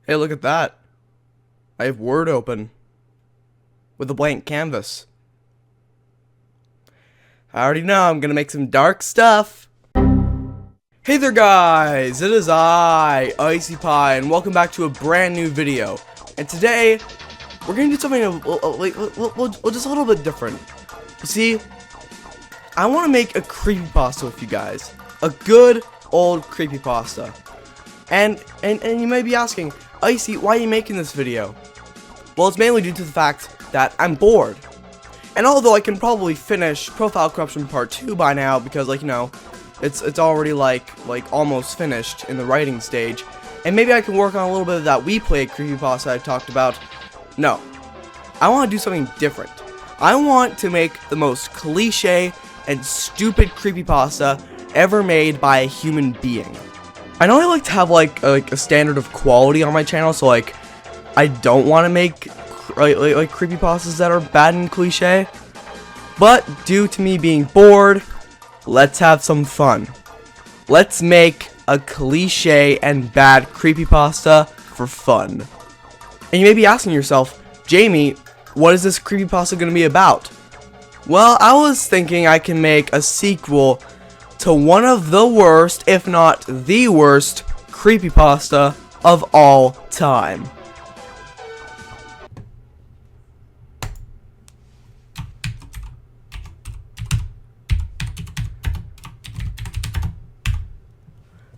Hey, look at that. I have Word open with a blank canvas. I already know I'm gonna make some dark stuff. Hey there guys, it is I, Icy Pie, and welcome back to a brand new video. And today, we're gonna do something just a little bit different. You see, I want to make a creepypasta with you guys. A good old creepypasta. And you may be asking, Icy, why are you making this video? Well, it's mainly due to the fact that I'm bored. And although I can probably finish Profile Corruption Part 2 by now, because it's already like almost finished in the writing stage, and maybe I can work on a little bit of that We Play creepypasta I talked about. No, I want to do something different. I want to make the most cliche and stupid creepypasta ever made by a human being. I know I like to have like a standard of quality on my channel, so I don't want to make creepypastas that are bad and cliche. But due to me being bored, let's have some fun. Let's make a cliche and bad creepypasta for fun. And you may be asking yourself, Jamie, what is this creepypasta going to be about? Well, I was thinking I can make a sequel to one of the worst, if not the worst, creepypasta of all time.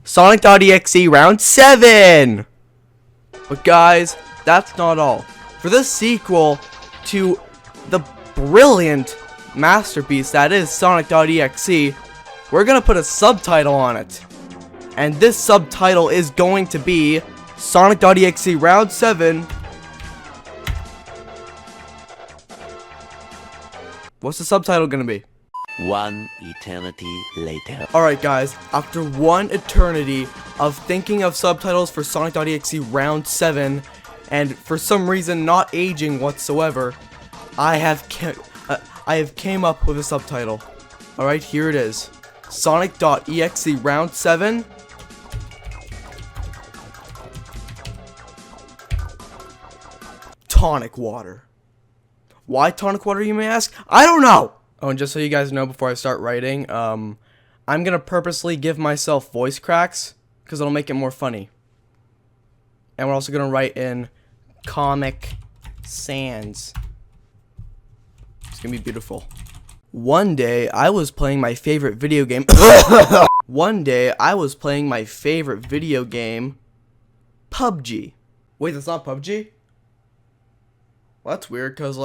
Sonic.exe round 7! But guys, that's not all. For this sequel to the brilliant masterpiece that is Sonic.exe, we're gonna put a subtitle on it. And this subtitle is going to be Sonic.exe round 7. What's the subtitle gonna be? One eternity later. Alright guys, after one eternity of thinking of subtitles for Sonic.exe round 7, and for some reason not aging whatsoever, I have came up with a subtitle. Alright, here it is. Sonic.exe round 7. Tonic water. Why tonic water, you may ask? I don't know! Oh, and just so you guys know before I start writing, I'm gonna purposely give myself voice cracks, because it'll make it more funny. And we're also gonna write in Comic Sans. It's gonna be beautiful. One day, I was playing my favorite video game. One day, I was playing my favorite video game, PUBG. Wait, that's not PUBG? Well, that's weird, because,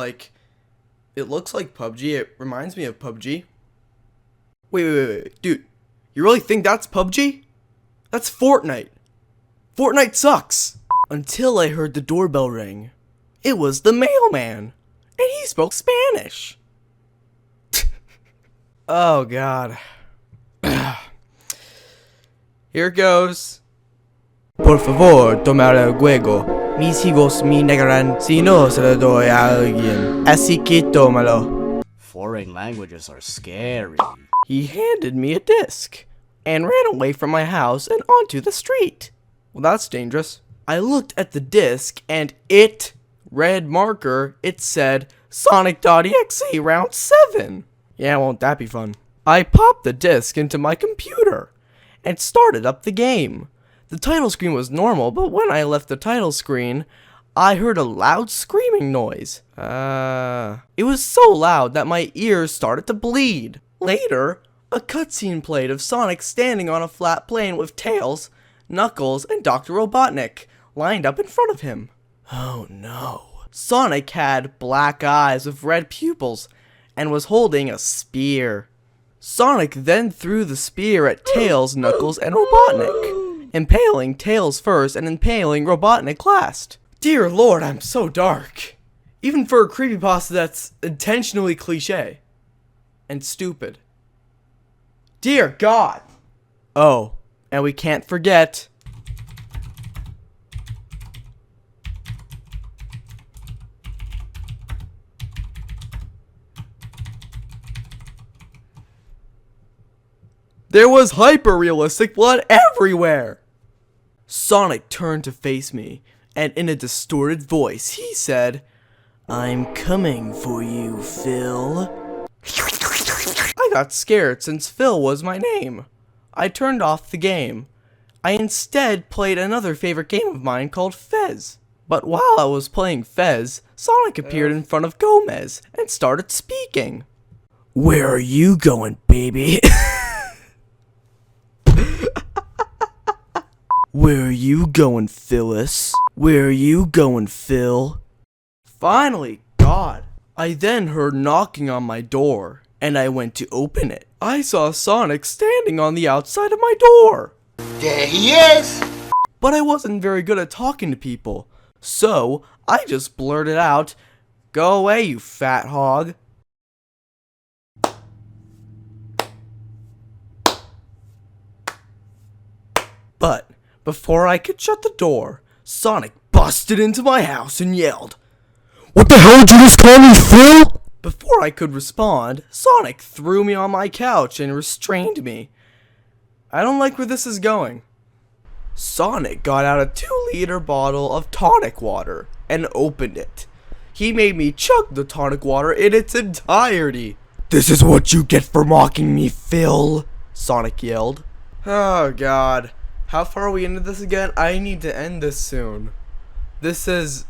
it looks like PUBG. It reminds me of PUBG. Wait. Dude, you really think that's PUBG? That's Fortnite. Fortnite sucks. Until I heard the doorbell ring. It was the mailman. And he spoke Spanish. Oh, God. Here it goes. Por favor, tomar el juego. Mis hijos me negarán si no se lo doy a alguien. Así que tómalo. Foreign languages are scary. He handed me a disc and ran away from my house and onto the street. Well, that's dangerous. I looked at the disc and red marker, it said Sonic.exe round 7. Yeah, won't that be fun? I popped the disc into my computer and started up the game. The title screen was normal, but when I left the title screen, I heard a loud screaming noise. It was so loud that my ears started to bleed. Later, a cutscene played of Sonic standing on a flat plane with Tails, Knuckles, and Dr. Robotnik lined up in front of him. Oh no. Sonic had black eyes with red pupils and was holding a spear. Sonic then threw the spear at Tails, Knuckles, and Robotnik, impaling Tails first and impaling Robotnik last. Dear Lord, I'm so dark. Even for a creepypasta that's intentionally cliche and stupid. Dear God. Oh, and we can't forget there was hyper-realistic blood everywhere! Sonic turned to face me, and in a distorted voice, he said, "I'm coming for you, Phil." I got scared since Phil was my name. I turned off the game. I instead played another favorite game of mine called Fez. But while I was playing Fez, Sonic appeared in front of Gomez and started speaking. "Where are you going, baby?" "Where are you going, Phyllis? Where are you going, Phil?" Finally, God. I then heard knocking on my door, and I went to open it. I saw Sonic standing on the outside of my door. There he is! But I wasn't very good at talking to people, so I just blurted out, "Go away, you fat hog." But before I could shut the door, Sonic busted into my house and yelled, "What the hell did you just call me, Phil?" Before I could respond, Sonic threw me on my couch and restrained me. I don't like where this is going. Sonic got out a 2-liter bottle of tonic water and opened it. He made me chug the tonic water in its entirety. "This is what you get for mocking me, Phil," Sonic yelled. Oh God. How far are we into this again? I need to end this soon. This is...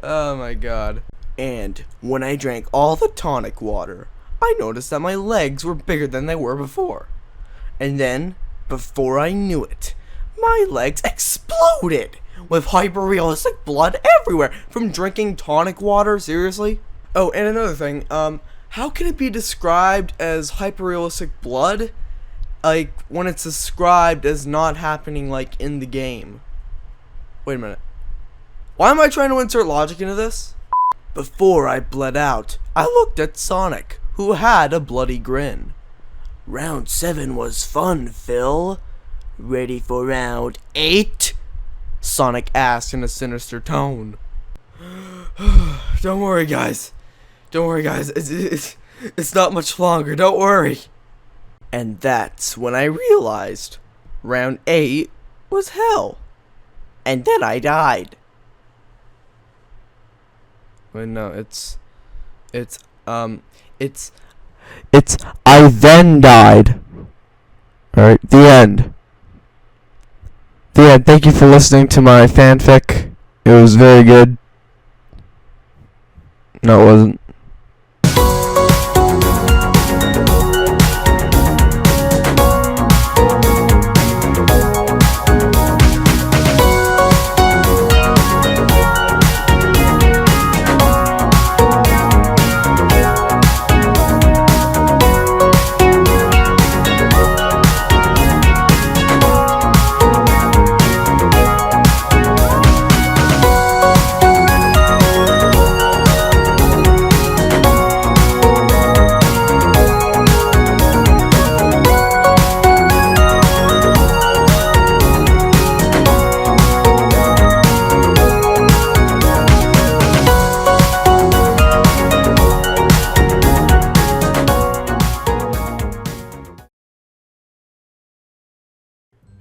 Oh my God. And when I drank all the tonic water, I noticed that my legs were bigger than they were before. And then, before I knew it, my legs exploded with hyper-realistic blood everywhere from drinking tonic water. Seriously? Oh, and another thing, how can it be described as hyper-realistic blood, like, when it's described as not happening, like, in the game? Wait a minute. Why am I trying to insert logic into this? Before I bled out, I looked at Sonic, who had a bloody grin. "Round 7 was fun, Phil. Ready for round 8? Sonic asked in a sinister tone. Don't worry, guys. Don't worry, guys. It's not much longer. Don't worry. And that's when I realized round 8 was hell. And then I died. Wait, no, it's I then died. Alright, the end. The end. Thank you for listening to my fanfic. It was very good. No, it wasn't.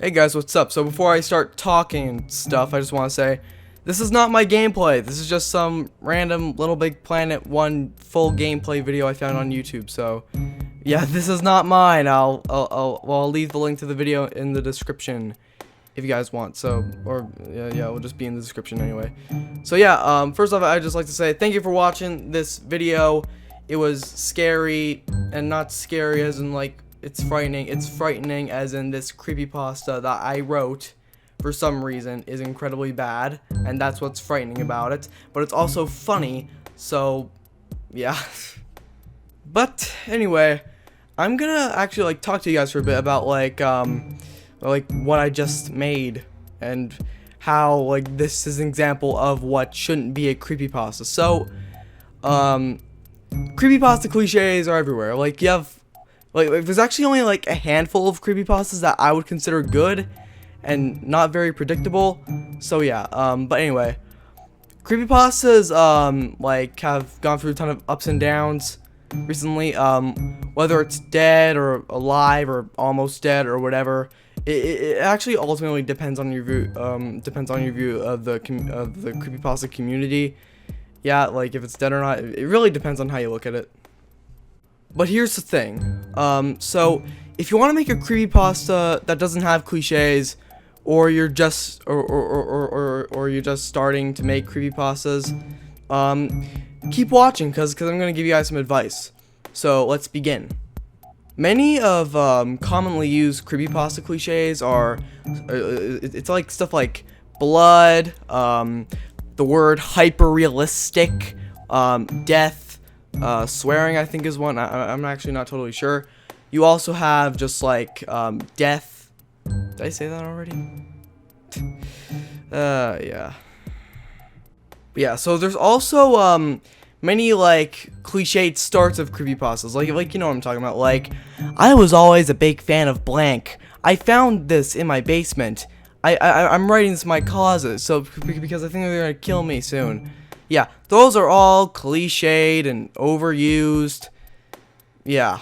Hey guys, what's up? So before I start talking and stuff, I just want to say, this is not my gameplay. This is just some random Little Big Planet 1 full gameplay video I found on YouTube. So, yeah, this is not mine. I'll leave the link to the video in the description if you guys want. So, or yeah, it'll just be in the description anyway. So yeah, first off, I'd just like to say thank you for watching this video. It was scary, and not scary as in like it's frightening. It's frightening as in this creepypasta that I wrote for some reason is incredibly bad, and that's what's frightening about it. But it's also funny, so yeah. But anyway, I'm gonna actually like talk to you guys for a bit about like what I just made and how like this is an example of what shouldn't be a creepypasta. So creepypasta cliches are everywhere. Like you have like there's actually only like a handful of creepypastas that I would consider good and not very predictable. So yeah, but anyway, creepypastas like have gone through a ton of ups and downs recently. Whether it's dead or alive or almost dead or whatever, it actually ultimately depends on your view of the creepypasta community. Yeah, like if it's dead or not, it really depends on how you look at it. But here's the thing. So if you want to make a creepypasta that doesn't have cliches, or you're just or you're just starting to make creepypastas, keep watching because I'm gonna give you guys some advice. So let's begin. Many of commonly used creepypasta cliches are it's like stuff like blood, the word hyper realistic, death, swearing I think is one. I'm actually not totally sure. You also have just like death. Did I say that already? Yeah. But yeah, so there's also many like cliched starts of creepypastas. Like you know what I'm talking about. Like, I was always a big fan of blank. I found this in my basement. I'm writing this in my closet, so because I think they're gonna kill me soon. Yeah, those are all cliched and overused. Yeah.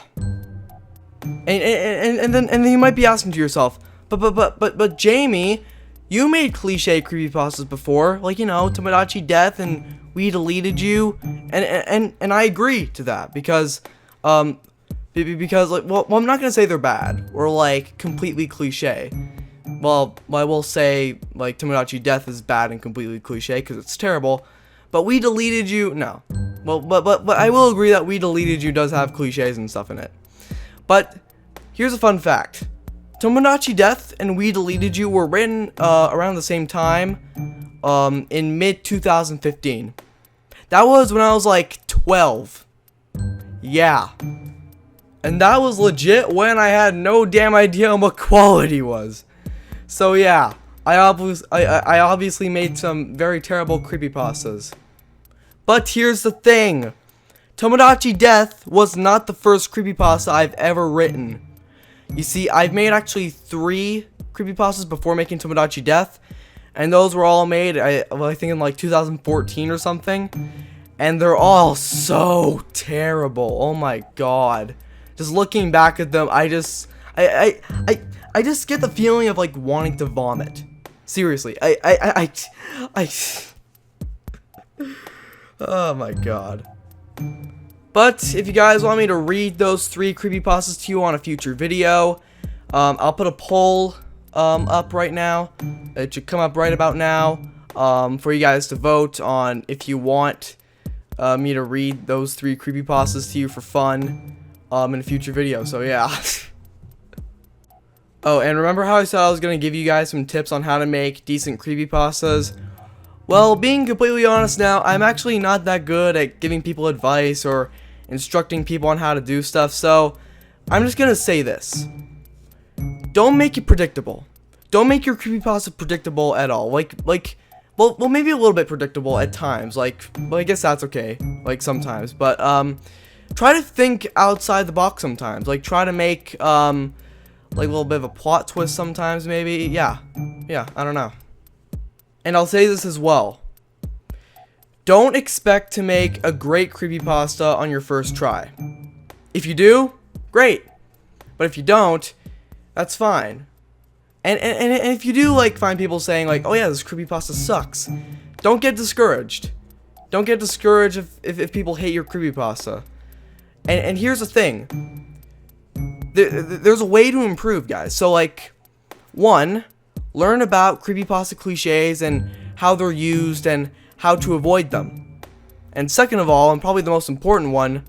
And then you might be asking to yourself, but Jamie, you made cliche creepypastas before, like, you know, Tomodachi Death and We Deleted You, and I agree to that because like, well, I'm not gonna say they're bad or like completely cliche. Well, I will say like Tomodachi Death is bad and completely cliche because it's terrible, but We Deleted You, no. Well, but I will agree that We Deleted You does have cliches and stuff in it. But here's a fun fact. Tomodachi Death and We Deleted You were written around the same time in mid-2015. That was when I was like 12. Yeah. And that was legit when I had no damn idea what quality was. So yeah, I obviously made some very terrible creepypastas. But here's the thing. Tomodachi Death was not the first creepypasta I've ever written. You see, I've made actually 3 creepypastas before making Tomodachi Death, and those were all made, I think in like 2014 or something, and they're all so terrible. Oh my god. Just looking back at them, I just get the feeling of like wanting to vomit. Seriously, oh my god. But if you guys want me to read those 3 creepypastas to you on a future video, I'll put a poll up right now. It should come up right about now for you guys to vote on if you want me to read those 3 creepypastas to you for fun in a future video. So yeah. Oh, and remember how I said I was going to give you guys some tips on how to make decent creepypastas? Well, being completely honest now, I'm actually not that good at giving people advice or instructing people on how to do stuff, so I'm just gonna say this. Don't make it predictable. Don't make your creepypasta predictable at all. Well, maybe a little bit predictable at times. Well, I guess that's okay. Like, sometimes. But, try to think outside the box sometimes. Like, try to make, like, a little bit of a plot twist sometimes, maybe. Yeah, I don't know. And I'll say this as well. Don't expect to make a great creepypasta on your first try. If you do, great. But if you don't, that's fine. And if you do like find people saying like, oh yeah, this creepypasta sucks, don't get discouraged. Don't get discouraged if people hate your creepypasta. And here's the thing. There's a way to improve, guys. So like, 1, learn about creepypasta cliches and how they're used and how to avoid them. And second of all, and probably the most important one,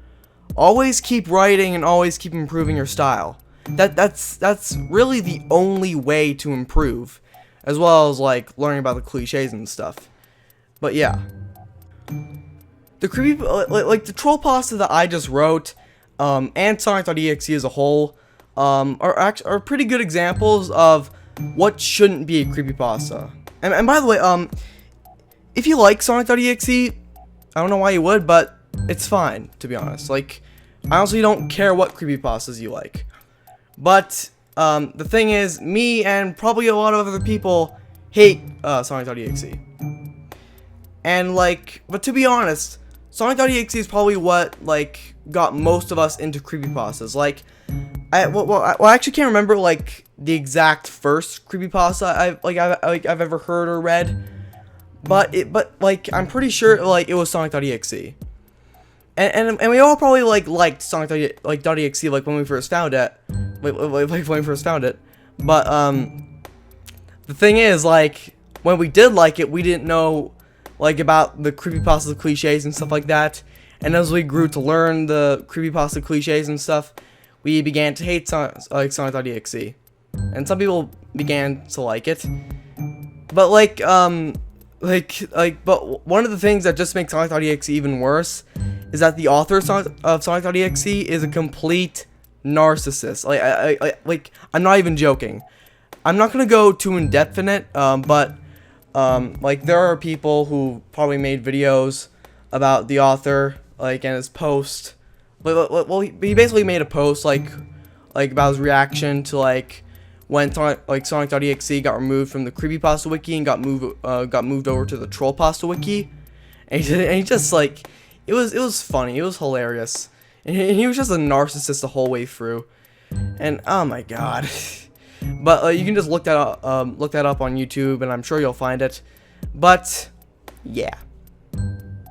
always keep writing and always keep improving your style. That's really the only way to improve, as well as like learning about the cliches and stuff. But yeah, the the troll pasta that I just wrote, and sonic.exe as a whole, are pretty good examples of what shouldn't be a creepypasta. And by the way, if you like sonic.exe, I don't know why you would, but it's fine, to be honest. Like, I honestly don't care what creepypastas you like. But, the thing is, me and probably a lot of other people hate, sonic.exe. And, like, but to be honest, sonic.exe is probably what, like, got most of us into creepypastas. Like, I actually can't remember, like, the exact first creepypasta I've ever heard or read, but like I'm pretty sure like it was sonic.exe. And we all probably liked sonic.exe like when we first found it, like when we first found it. But the thing is, like, when we did like it, we didn't know like about the creepypasta cliches and stuff like that. And as we grew to learn the creepypasta cliches and stuff, we began to hate sonic.exe. And some people began to like it. But but one of the things that just makes sonic.exe even worse is that the author of sonic.exe is a complete narcissist. Like I'm not even joking. I'm not gonna go too in depth in it, but like there are people who probably made videos about the author, like, and his post. Well, he basically made a post like about his reaction to like when sonic.exe got removed from the creepypasta wiki and got moved over to the trollpasta wiki, and he just like it was funny, it was hilarious, and he was just a narcissist the whole way through, and oh my god. But you can just look that up on YouTube, and I'm sure you'll find it. But yeah,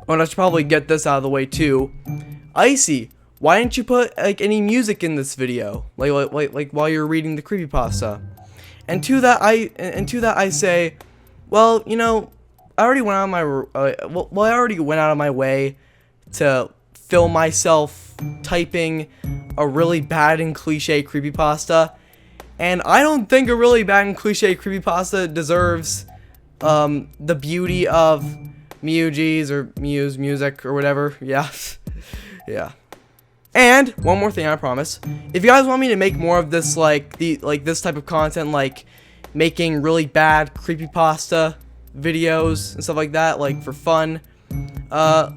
I should probably get this out of the way too. Icy, why didn't you put like any music in this video, like while you're reading the creepypasta? And to that I say, well, you know, I already went out of my way to film myself typing a really bad and cliche creepypasta, and I don't think a really bad and cliche creepypasta deserves the beauty of Luigi's or Muse music or whatever. Yeah. Yeah. And one more thing, I promise. If you guys want me to make more of this, this type of content, like making really bad creepypasta videos and stuff like that, like for fun,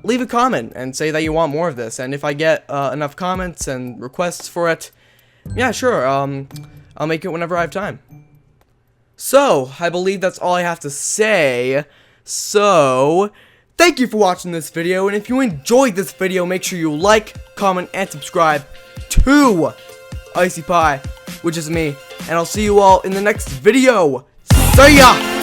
leave a comment and say that you want more of this. And if I get enough comments and requests for it, yeah, sure, I'll make it whenever I have time. So, I believe that's all I have to say. So, thank you for watching this video, and if you enjoyed this video, make sure you like, comment, and subscribe to Icy Pie, which is me, and I'll see you all in the next video. See ya!